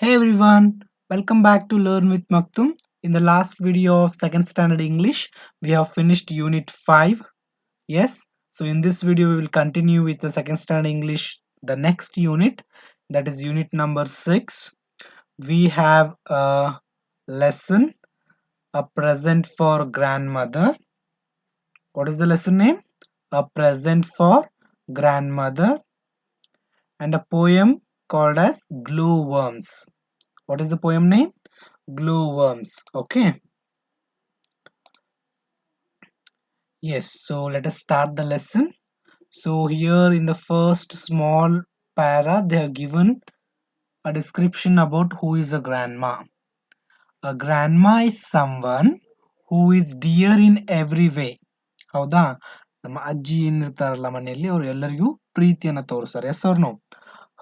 Hey everyone, welcome back to Learn with Maktum. In the last video of second standard English, we have finished unit 5. Yes, so in this video we will continue with the second standard English, the next unit, that is unit number 6. We have a lesson, a present for grandmother. What is the lesson name? A present for grandmother, and a poem called as Glowworms. What is the poem name? Glowworms. Okay. Yes, so let us start the lesson. So here in the first small para, they have given a description about who is a grandma. A grandma is someone who is dear in every way. ಹೌದಾ? ನಮ್ಮ ಅಜ್ಜಿ ಏನಿರ್ತಾರಲ್ಲ ಮನೆಯಲ್ಲಿ ಅವರು ಎಲ್ಲರಿಗೂ ಪ್ರೀತಿಯನ್ನು ತೋರಿಸ್ತಾರೆ. Yes or no?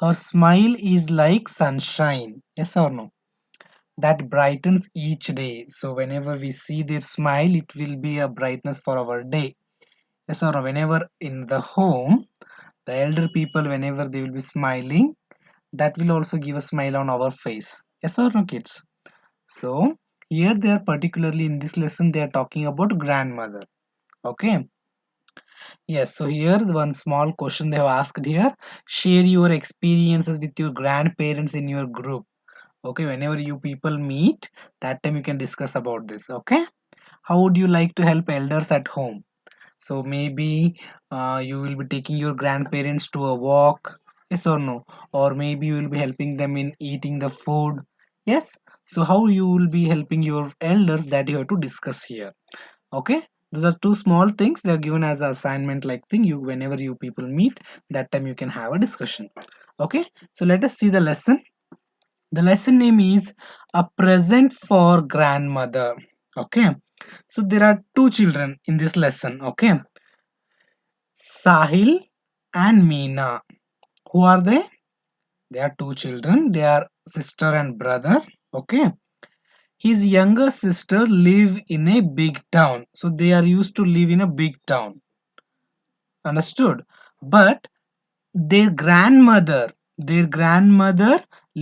Her smile is like sunshine. Yes or no? That brightens each day. So whenever we see their smile, it will be a brightness for our day. Yes or no? Whenever in the home, the elder people, whenever they will be smiling, that will also give a smile on our face. Yes or no, kids? So here they are, particularly in this lesson, they are talking about grandmother. Okay. Yes, so here one small question they have asked here: share your experiences with your grandparents in your group. Okay, whenever you people meet, that time you can discuss about this. Okay, how would you like to help elders at home? So maybe you will be taking your grandparents to a walk, yes or no? Or maybe you will be helping them in eating the food. Yes. So how you will be helping your elders, that you have to discuss here. Okay. Those are two small things they are given as an assignment like thing. You whenever you people meet, that time you can have a discussion. Okay. So let us see the lesson. The lesson name is A Present for Grandmother. Okay. So there are two children in this lesson. Okay. Sahil and Meena. Who are they? They are two children. They are sister and brother. Okay. His younger sister live in a big town. So they are used to live in a big town. Understood? But their grandmother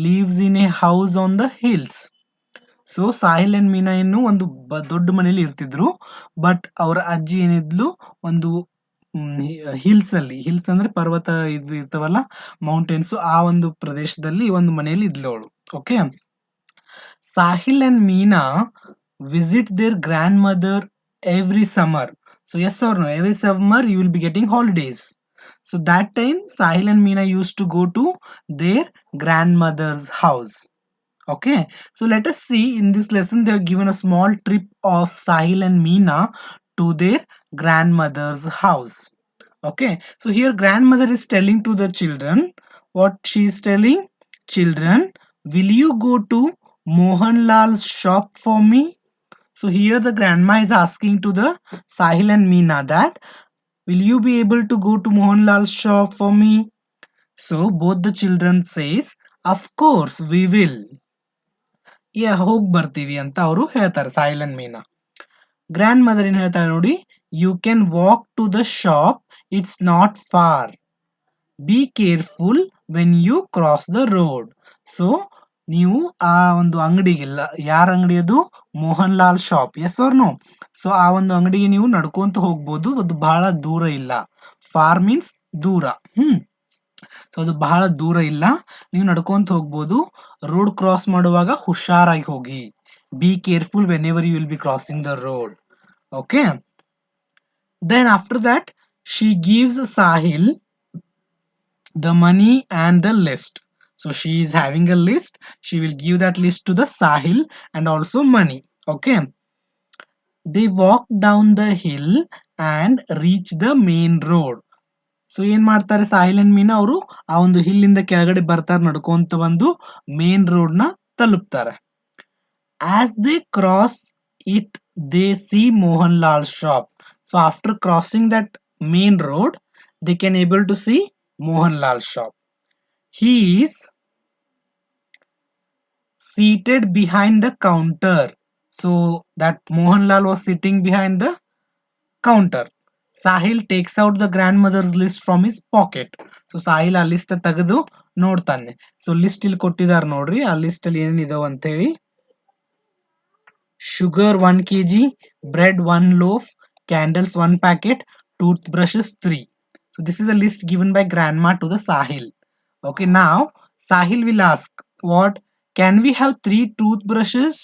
lives in a house on the hills. So Sahil and Meena ಏನು ಒಂದು ದೊಡ್ಡ ಮನೇಲಿ ಇರ್ತಿದ್ರು. But ಅವರ ಅಜ್ಜಿ ಏನಿದ್ಲು ಒಂದು hills ಅಂದ್ರೆ ಪರ್ವತ ಇದು ಇರ್ತಾವಲ್ಲ, ಮೌಂಟೇನ್ಸ್, ಆ ಒಂದು ಪ್ರದೇಶದಲ್ಲಿ ಒಂದು ಮನೆಯಲ್ಲಿ ಇದ್ಲು ಅವಳು. Okay. Sahil and Meena visit their grandmother every summer. So yes or no? Every summer you will be getting holidays. So that time Sahil and Meena used to go to their grandmother's house. Okay, so let us see in this lesson they have given a small trip of Sahil and Meena to their grandmother's house. Okay, so here grandmother is telling to the children, what she is telling: children, will you go to Mohanlal's shop for me? So here the grandma is asking to the Sahil and Meena that, will you be able to go to Mohanlal's shop for me? So both the children says, of course we will. ಹೋಗಿ ಬರ್ತೀವಿ ಅಂತ ಅವರು ಹೇಳ್ತಾರೆ, Sahil and Meena. Grandmother ಏನ್ ಹೇಳ್ತಾರೆ ನೋಡಿ: you can walk to the shop, it's not far, be careful when you cross the road. So ನೀವು ಆ ಒಂದು ಅಂಗಡಿಗೆಲ್ಲ, ಯಾರ ಅಂಗಡಿ ಅದು? Mohan Lal shop. Yes or no? So ಆ ಒಂದು ಅಂಗಡಿಗೆ ನೀವು ನಡ್ಕೊಂತ ಹೋಗ್ಬೋದು, ಅದು ಬಹಳ ದೂರ ಇಲ್ಲ. ಫಾರ್ ಮೀನ್ಸ್ ದೂರ. ಸೊ ಅದು ಬಹಳ ದೂರ ಇಲ್ಲ, ನೀವು ನಡ್ಕೊಂತ ಹೋಗ್ಬೋದು. ರೋಡ್ ಕ್ರಾಸ್ ಮಾಡುವಾಗ ಹುಷಾರಾಗಿ ಹೋಗಿ. Be careful whenever you will be crossing the road. Okay. Then after that she gives Sahil the money and the list. So she is having a list. She will give that list to the Sahil and also money. Okay. They walk down the hill and reach the main road. So ಏನ್ ಮಾಡ್ತಾರೆ Sahil and ಮೀನಾ, ಅವರು ಆ ಒಂದು hill ಇಂದ ಕೆಳಗಡೆ ಬರ್ತಾರೆ, ನಡ್ಕೊಂತ ಬಂದು main road ನ ತಲುಪ್ತಾರೆ. As they cross it they see Mohan Lal shop. So after crossing that main road, they can able to see Mohan Lal shop. He is seated behind the counter. So that Mohanlal was sitting behind the counter. Sahil takes out the grandmother's list from his pocket. So Sahil ಆ list ತೆಗೆದು ನೋಡ್ತಾನೆ. So list ಇಲ್ಲಿ ಕೊಟ್ಟಿದ್ದಾರೆ ನೋಡ್ರಿ, ಆ list ಅಲ್ಲಿ ಏನೇನಿದಾವ ಅಂತ ಹೇಳಿ. Sugar 1 kg, bread 1 loaf, candles 1 packet, toothbrushes 3. So this is a list given by grandma to the Sahil. Okay, now Sahil will ask, what can we have 3 toothbrushes?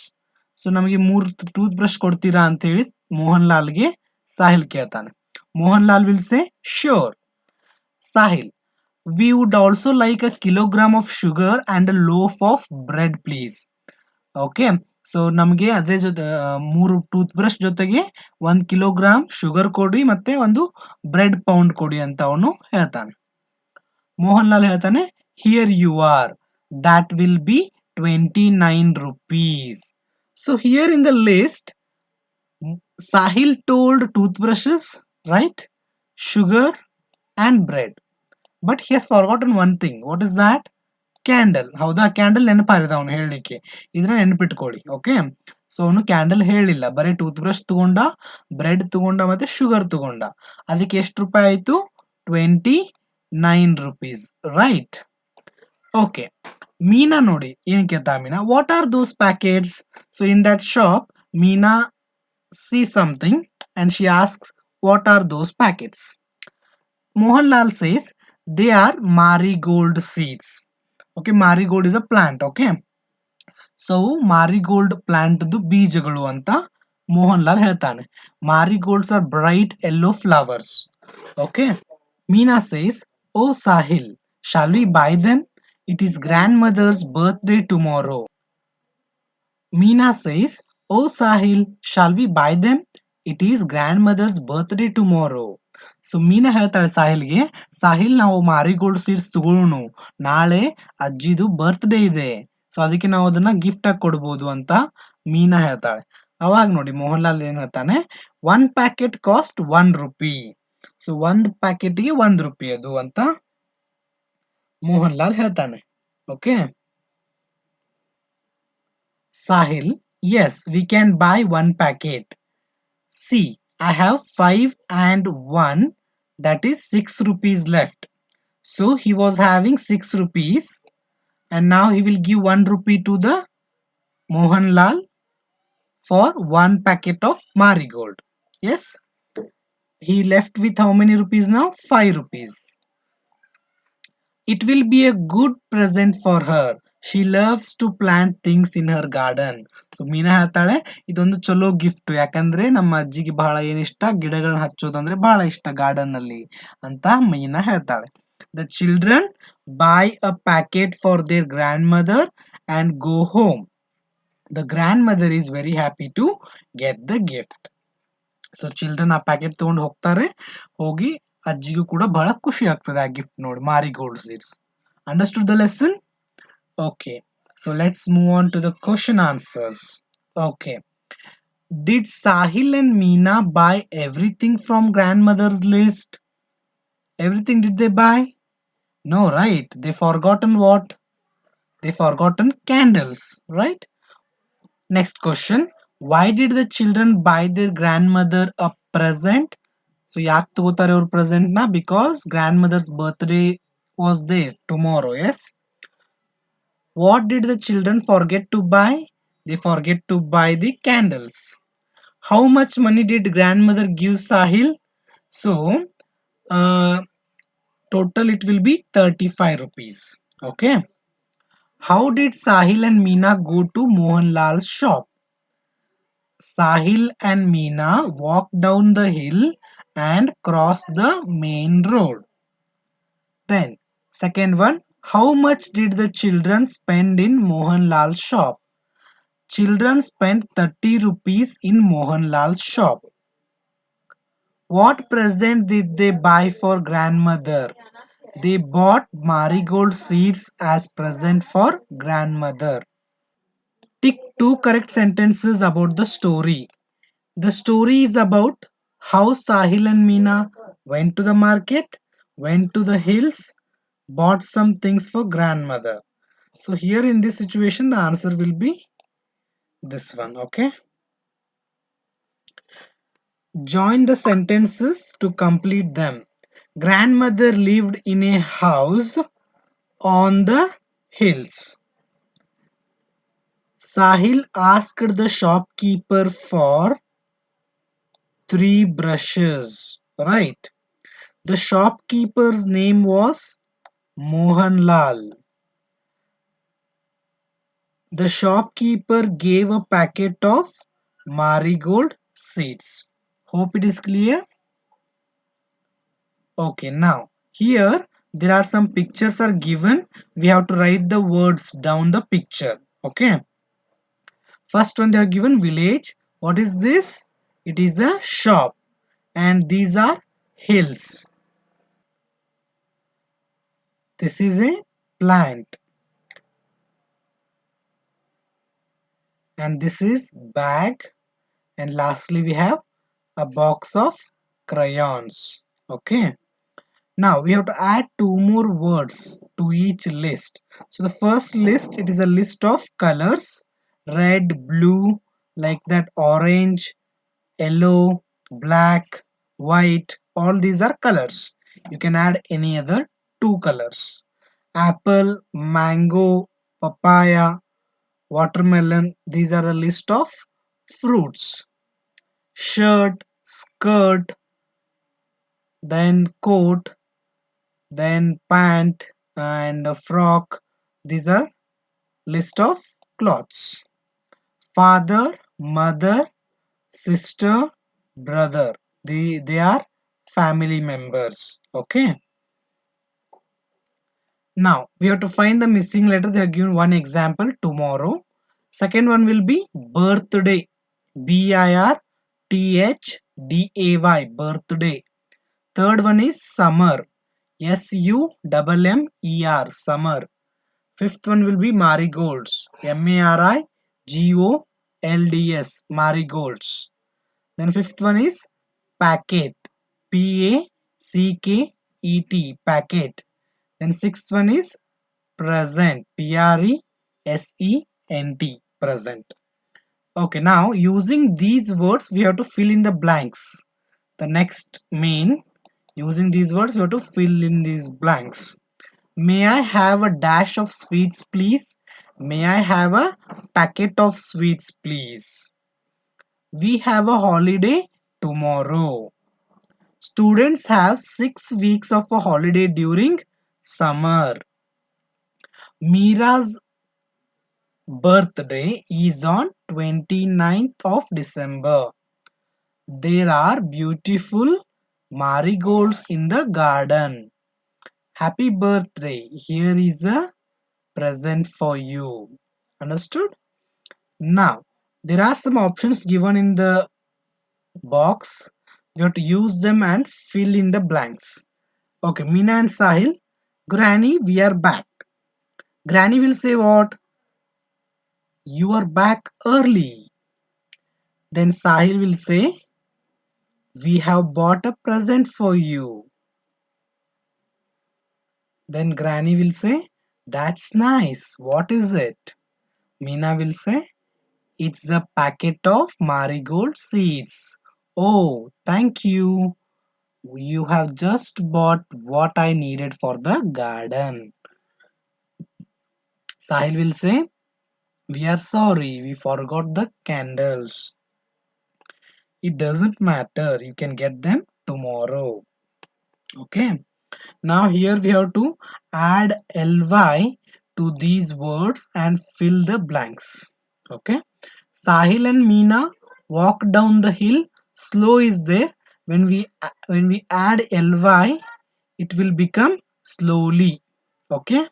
So ನಮಗೆ 3 tooth brush ಕೊಡ್ತೀರಾ ಅಂತ ಹೇಳಿ ಮೋಹನ್ ಲಾಲ್ಗೆ ಸಾಹಿಲ್ ಕೇಳ್ತಾನೆ. Mohan Lal will say sure. Sahil, we would also like a kilogram of sugar and a loaf of bread please. Okay, so ನಮಗೆ ಅದೇ ಜೊತೆ 3 tooth brush ಜೊತೆಗೆ 1 kilogram sugar ಕೊಡಿ ಮತ್ತೆ ಒಂದು ಬ್ರೆಡ್ ಪೌಂಡ್ ಕೊಡಿ ಅಂತ ಅವನು ಹೇಳ್ತಾನೆ. ಮೋಹನ್ ಲಾಲ್ ಹೇಳ್ತಾನೆ, here you are, that will be 29 rupees. So here in the list, Sahil told toothbrushes, right, sugar and bread, but he has forgotten one thing. What is that? Candle. ಹೌದಾ, candle ನೆನಪಾರಿದ ಅವನು ಹೇಳಲಿಕ್ಕೆ, ಇದನ್ನ ನೆನಪಿಟ್ಕೊಳ್ಳಿ. Okay, so ಅವನು candle ಹೇಳಿಲ್ಲ, ಬರೀ tooth brush ತಗೊಂಡ, bread ತಗೊಂಡ ಮತ್ತೆ ಶುಗರ್ ತಗೊಂಡ. ಅದಕ್ಕೆ ಎಷ್ಟು ರೂಪಾಯಿ ಆಯ್ತು? 29 rupees, ರೈಟ್. ಓಕೆ, ಮೀನಾ ನೋಡಿ ಏನ್ ಕೇಳ್ತಾ Meena, what are those packets? So in that shop Meena see something and she asks, what are those packets? Mohanlal says, they are marigold seeds. Okay, marigold is a plant. Okay, so marigold plant ದು ಬೀಜಗಳು ಅಂತ ಮೋಹನ್ ಲಾಲ್ ಹೇಳ್ತಾನೆ. Marigolds are bright yellow flowers. Okay, Meena says, oh Sahil, shall we buy them? It is grandmother's birthday tomorrow. Meena says, oh Sahil, shall we buy them? It is grandmother's birthday tomorrow. So Meena ಹೇಳ್ತಾಳೆ ಸಾಹಿಲ್ಗೆ, ಸಾಹಿಲ್ ನಾವು marigold seeds ತಗೊಳ್ಳೋಣ, ನಾಳೆ ಅಜ್ಜಿದು birthday ಇದೆ, so ಅದಕ್ಕೆ ನಾವು ಅದನ್ನ gift ಆಗಿ ಕೊಡ್ಬೋದು ಅಂತ ಮೀನಾ ಹೇಳ್ತಾಳೆ. ಅವಾಗ ನೋಡಿ ಮೋಹನ್ ಲಾಲ್ ಏನ್ ಹೇಳ್ತಾನೆ, 1 packet cost 1 rupee. So 1 ಪ್ಯಾಕೆಟ್ಗೆ 1 rupee ಅದು ಅಂತ ಮೋಹನ್ ಲಾಲ್ ಹೇಳ್ತಾನೆ. Okay, Sahil, yes, we can buy 1 packet. See, I have 5 and 1, that is 6 rupees left. So he was having 6 rupees and now he will give 1 rupee to the Mohanlal for 1 packet of marigold. Yes, he left with how many rupees now? 5 rupees. It will be a good present for her. She loves to plant things in her garden. So Meena ಹೇಳ್ತಾಳೆ, ಇದೊಂದು ಚಲೋ gift, ಯಾಕಂದ್ರೆ ನಮ್ಮ ಅಜ್ಜಿಗೆ ಬಹಳ ಏನಿಷ್ಟ, ಗಿಡಗಳನ್ನ ಹಚ್ಚೋದಂದ್ರೆ ಬಹಳ ಇಷ್ಟ ಗಾರ್ಡನ್ ಅಲ್ಲಿ ಅಂತ ಮೀನಾ ಹೇಳ್ತಾಳೆ. The children buy a packet for their grandmother and go home. The grandmother is very happy to get the gift. So children ಆ ಪ್ಯಾಕೆಟ್ ತಗೊಂಡು ಹೋಗ್ತಾರೆ, ಹೋಗಿ ಅಜ್ಜಿಗೂ ಕೂಡ ಬಹಳ ಖುಷಿ ಆಗ್ತದೆ ಆ ಗಿಫ್ಟ್ ನೋಡಿ, marigold seeds. Understood the lesson? Okay, so let's move on to the question answers. Okay, did Sahil and Meena buy everything from grandmother's list? Everything did they buy? No, right? They forgotten what? They forgotten candles, right? Next question, why did the children buy their grandmother a present? So ಯಾಕೆ ತಗೋತಾರೆ ಅವ್ರ present ನ? Because grandmother's birthday was there tomorrow. Yes. What did the children forget to buy? They forget to buy the candles. How much money did grandmother give Sahil? So total it will be 35 rupees. Okay. How did Sahil and Meena go to Mohanlal's shop? Sahil and Meena walked down the hill and crossed the main road. Then second one, how much did the children spend in Mohanlal's shop? Children spent 30 rupees in Mohanlal's shop. What present did they buy for grandmother? They bought marigold seeds as present for grandmother. Tick 2 correct sentences about the story. The story is about how Sahil and Meena went to the market, went to the hills, bought some things for grandmother. So here in this situation the answer will be this one. Okay. Join the sentences to complete them. Grandmother lived in a house on the hills. Sahil asked the shopkeeper for three brushes. Right. The shopkeeper's name was Mohanlal. The shopkeeper gave a packet of marigold seeds. Hope it is clear. Okay, now here there are some pictures are given. We have to write the words down the picture. Okay. First one they are given village. What is this? It is a shop, and these are hills. This is a plant, and this is bag, and lastly we have a box of crayons. Okay. Now we have to add two more words to each list. So the first list, it is a list of colors: red, blue, like that, orange, yellow, black, white. All these are colors. You can add any other two colors: apple, mango, papaya, watermelon. These are a list of fruits. Shirt, skirt, then coat, then pant, and a frock. These are list of clothes. Father, mother, sister, brother. They are family members. Okay. Now we have to find the missing letter. They have given one example, tomorrow. Second one will be birthday. birthday, birthday. Third one is summer. summer, summer. Fifth one will be marigolds. marigolds, marigolds. Then fifth one is packet. packet, packet. Then sixth one is present. present, present. Okay, now using these words we have to fill in the blanks. The next main, using these words we have to fill in these blanks. May I have a dash of sweets, please? May I have a packet of sweets, please? We have a holiday tomorrow. Students have 6 weeks of a holiday during summer. Mira's birthday is on 29th of December. There are beautiful marigolds in the garden. Happy birthday. Here is a present for you. Understood? Now, there are some options given in the box. You have to use them and fill in the blanks. Okay, Meena and Sahil. Granny, we are back. Granny will say what? You are back early. Then Sahil will say, we have bought a present for you. Then Granny will say, that's nice. What is it? Meena will say, it's a packet of marigold seeds. Oh, thank you. You have just bought what I needed for the garden. Sahil will say, we are sorry, we forgot the candles. It doesn't matter, you can get them tomorrow. Okay. Now here we have to add ly to these words and fill the blanks. Okay. Sahil and Meena walk down the hill. Slow is there. When we add ly, it will become slowly. Okay.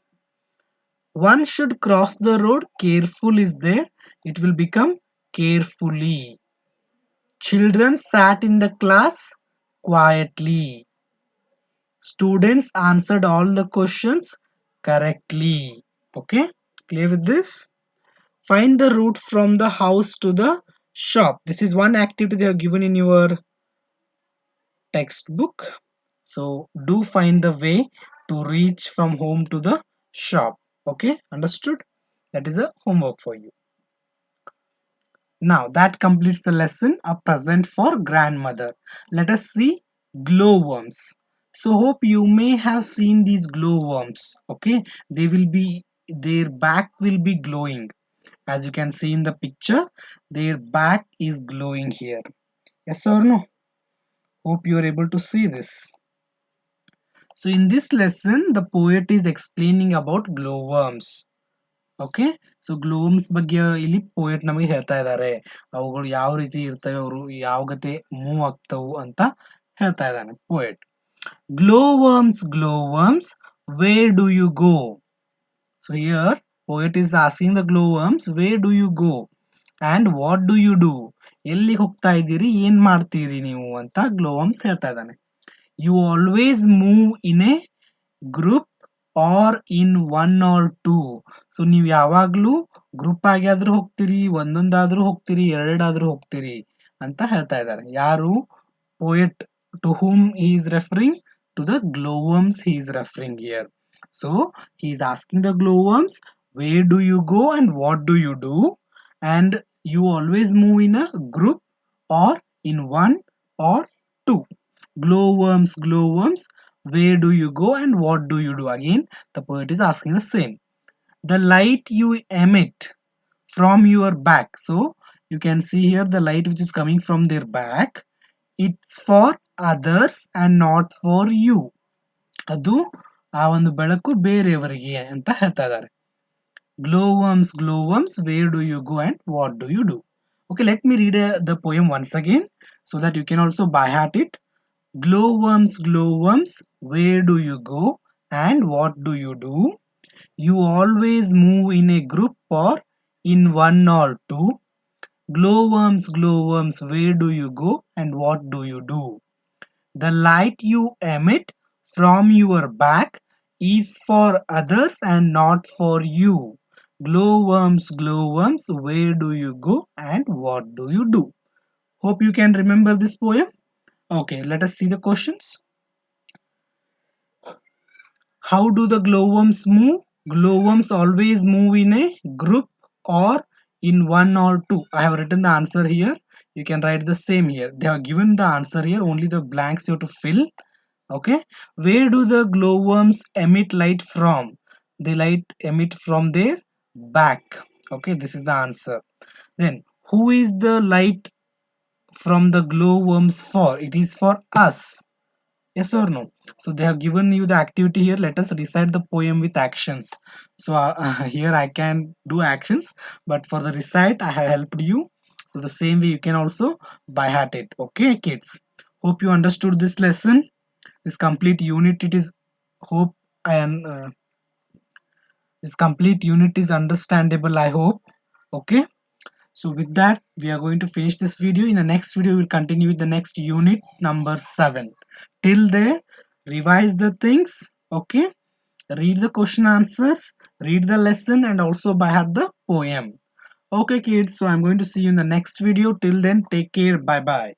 One should cross the road. Careful is there. It will become carefully. Children sat in the class quietly. Students answered all the questions correctly. Okay, clear with this? Find the route from the house to the shop. This is one activity they have given in your textbook. So do find the way to reach from home to the shop. Okay, understood? That is a homework for you. Now that completes the lesson, a present for grandmother. Let us see glowworms. So hope you may have seen these glowworms. Okay, they will be, their back will be glowing. As you can see in the picture, their back is glowing here. Yes or no? Hope you are able to see this. So in this lesson, the poet is explaining about glowworms. Okay, so glowworms ಬಗ್ಗೆ ಇಲ್ಲಿ poet ನಮಗೆ ಹೇಳ್ತಾ ಇದ್ದಾರೆ. ಅವುಗಳು ಯಾವ ರೀತಿ ಇರ್ತವೆ, ಅವರು ಯಾವ ಗತೆ ಮೂವ್ ಆಗ್ತವು ಅಂತ ಹೇಳ್ತಾ ಇದ್ದಾನೆ poet. Glowworms, where do you go? So here poet is asking the glowworms, where do you go and what do you do? ಎಲ್ಲಿ ಹೋಗ್ತಾ ಇದ್ದೀರಿ, ಏನ್ ಮಾಡ್ತೀರಿ ನೀವು ಅಂತ ಗ್ಲೋವರ್ಮ್ಸ್ ಹೇಳ್ತಾ ಇದ್ದಾನೆ. You always move in a group or in one or two. So ನೀವು ಯಾವಾಗ್ಲೂ ಗ್ರೂಪ್ ಆಗಿ ಆದ್ರೂ ಹೋಗ್ತೀರಿ, ಒಂದೊಂದಾದ್ರೂ ಹೋಗ್ತೀರಿ, ಎರಡಾದ್ರೂ ಹೋಗ್ತೀರಿ ಅಂತ ಹೇಳ್ತಾ ಇದ್ದಾರೆ. ಯಾರು? Poet. To whom he is referring? To the glowworms he is referring here. So he is asking the glowworms, where do you go and what do you do? And you always move in a group or in one or two. Glowworms, where do you go and what do you do? Again the poet is asking the same. The light you emit from your back. So you can see here the light which is coming from their back, it's for others and not for you. ಅದು ಆ ಒಂದು ಬೆಳಕು ಬೇರೆಯವರಿಗೆ ಅಂತ ಹೇಳ್ತಾ ಇದ್ದಾರೆ. Glowworms, where do you go and what do you do? Okay, let me read the poem once again so that you can also by heart it. Glowworms, where do you go and what do you do? You always move in a group or in one or two. Glowworms, where do you go and what do you do? The light you emit from your back is for others and not for you. Glowworms, where do you go and what do you do? Hope you can remember this poem. Okay, let us see the questions. How do the glowworms move? Glowworms always move in a group or in one or two. I have written the answer here. You can write the same here. They have given the answer here, only the blanks you have to fill. Okay, where do the glowworms emit light from? They light emit from their back. Okay, this is the answer. Then who is the light from the glowworms for? It is for us. Yes or no? So they have given you the activity here. Let us recite the poem with actions. So here I can do actions, but for the recite I have helped you. So the same way you can also by heart it. Okay kids, hope you understood this lesson. This complete unit, it is hope and this complete unit is understandable, I hope. Okay, so with that we are going to finish this video. In the next video we'll continue with the next unit number 7. Till there, revise the things. Okay, read the question answers, read the lesson and also by heart the poem. Okay kids, so I'm going to see you in the next video. Till then, take care, bye bye.